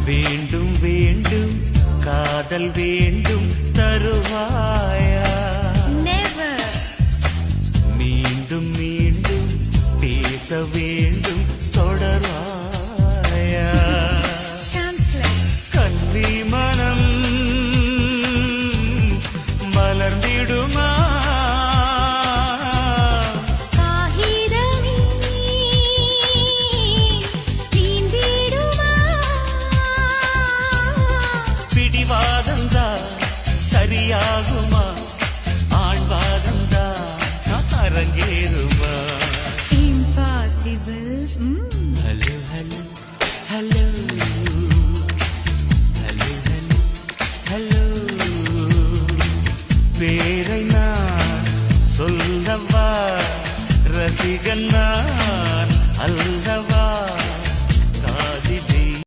வேண்டும் வேண்டும் காதல் வேண்டும் தருவாயா மீண்டும் மீண்டும் பேச வேண்டும் தொடர்வாயா கன்னி மனம் மலர்ந்திடுமா சரியாகுமா ஆழ்வாதந்தா அரங்கேறுமா impossible hello hello hello hello hello பேரை நான் சொல்லவா ரசிகன் நான் அல்லவா